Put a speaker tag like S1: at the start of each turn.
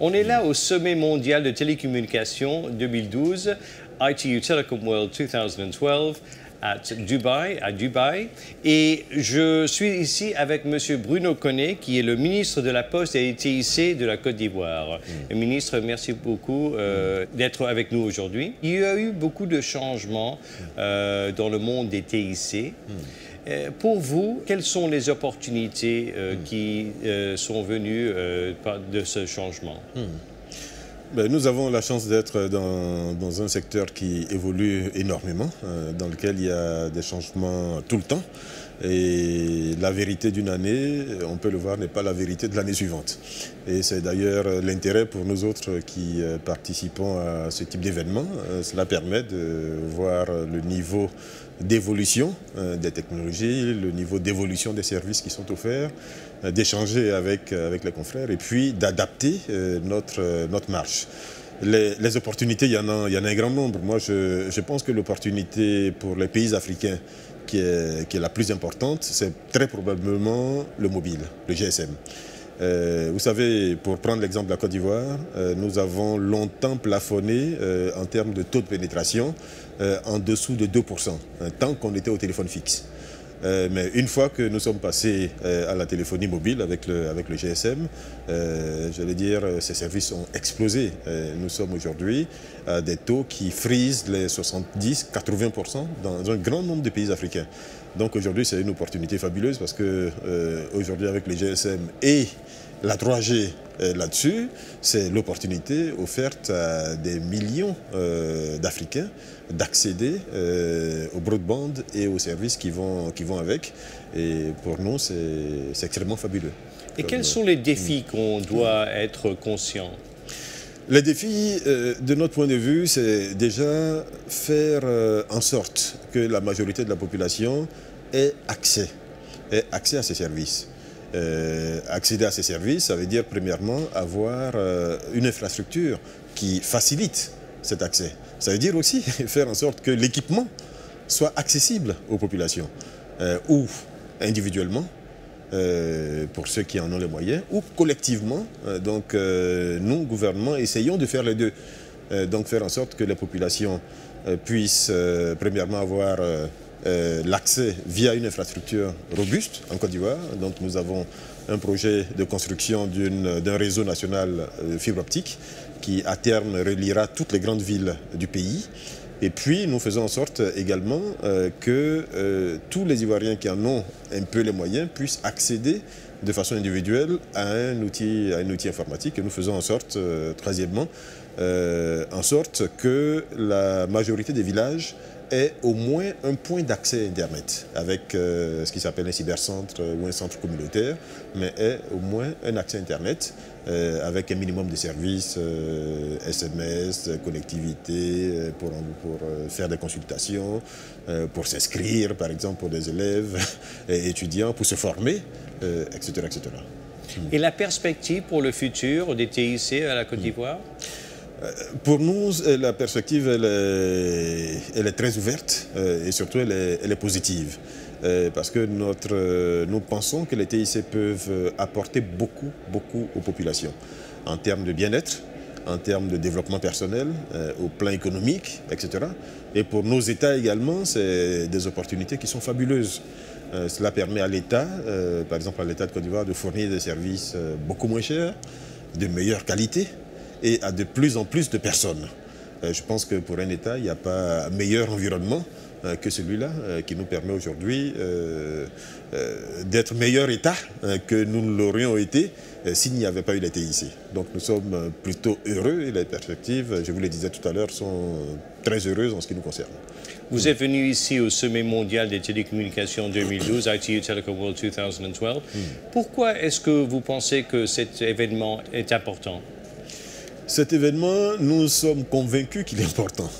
S1: On est là au sommet mondial de télécommunications 2012, ITU Telecom World 2012, à Dubaï. Et je suis ici avec M. Bruno Koné, qui est le ministre de la Poste et TIC de la Côte d'Ivoire. Ministre, merci beaucoup d'être avec nous aujourd'hui. Il y a eu beaucoup de changements dans le monde des TIC. Pour vous, quelles sont les opportunités qui sont venues de ce changement?
S2: Nous avons la chance d'être dans un secteur qui évolue énormément, dans lequel il y a des changements tout le temps. Et la vérité d'une année, on peut le voir, n'est pas la vérité de l'année suivante. Et c'est d'ailleurs l'intérêt pour nous autres qui participons à ce type d'événement. Cela permet de voir le niveau d'évolution des technologies, le niveau d'évolution des services qui sont offerts, d'échanger avec les confrères et puis d'adapter notre marche. Les opportunités, il y en a un grand nombre. Moi, je pense que l'opportunité pour les pays africains qui est la plus importante, c'est très probablement le mobile, le GSM. Vous savez, pour prendre l'exemple de la Côte d'Ivoire, nous avons longtemps plafonné en termes de taux de pénétration en dessous de 2%, tant qu'on était au téléphone fixe. Mais une fois que nous sommes passés à la téléphonie mobile avec le GSM, j'allais dire, ces services ont explosé. Nous sommes aujourd'hui à des taux qui frisent les 70-80% dans un grand nombre de pays africains. Donc aujourd'hui, c'est une opportunité fabuleuse parce que aujourd'hui, avec les GSM et la 3G là-dessus, c'est l'opportunité offerte à des millions d'Africains d'accéder au broadband et aux services qui vont avec. Et pour nous, c'est extrêmement fabuleux.
S1: Et quels sont les défis qu'on doit être conscient?
S2: Les défis, de notre point de vue, c'est déjà faire en sorte que la majorité de la population ait accès à ces services. Accéder à ces services, ça veut dire premièrement avoir une infrastructure qui facilite cet accès. Ça veut dire aussi faire en sorte que l'équipement soit accessible aux populations, ou individuellement, pour ceux qui en ont les moyens, ou collectivement. Donc nous, gouvernement, essayons de faire les deux. Donc faire en sorte que les populations puissent premièrement avoir l'accès via une infrastructure robuste en Côte d'Ivoire. Donc nous avons un projet de construction d'un réseau national de fibre optique qui à terme reliera toutes les grandes villes du pays. Et puis nous faisons en sorte également que tous les Ivoiriens qui en ont un peu les moyens puissent accéder de façon individuelle à un outil informatique. Et nous faisons en sorte, troisièmement, en sorte que la majorité des villages ait au moins un point d'accès Internet avec ce qui s'appelle un cybercentre ou un centre communautaire, mais ait au moins un accès Internet avec un minimum de services, SMS, connectivité pour faire des consultations, pour s'inscrire par exemple pour des élèves et étudiants, pour se former, etc., etc.
S1: Et la perspective pour le futur des TIC à la Côte d'Ivoire?
S2: Pour nous, la perspective, elle est très ouverte et surtout elle est positive. Parce que nous pensons que les TIC peuvent apporter beaucoup aux populations en termes de bien-être, en termes de développement personnel, au plan économique, etc. Et pour nos États également, c'est des opportunités qui sont fabuleuses. Cela permet à l'État, par exemple à l'État de Côte d'Ivoire, de fournir des services beaucoup moins chers, de meilleure qualité, et à de plus en plus de personnes. Je pense que pour un État, il n'y a pas meilleur environnement que celui-là qui nous permet aujourd'hui d'être meilleur État que nous l'aurions été s'il n'y avait pas eu les TIC. Donc nous sommes plutôt heureux et les perspectives, je vous le disais tout à l'heure, sont très heureuses en ce qui nous concerne.
S1: Vous êtes venu ici au sommet mondial des télécommunications 2012, ITU Telecom World 2012. Pourquoi est-ce que vous pensez que cet événement est important?
S2: Cet événement, nous sommes convaincus qu'il est important.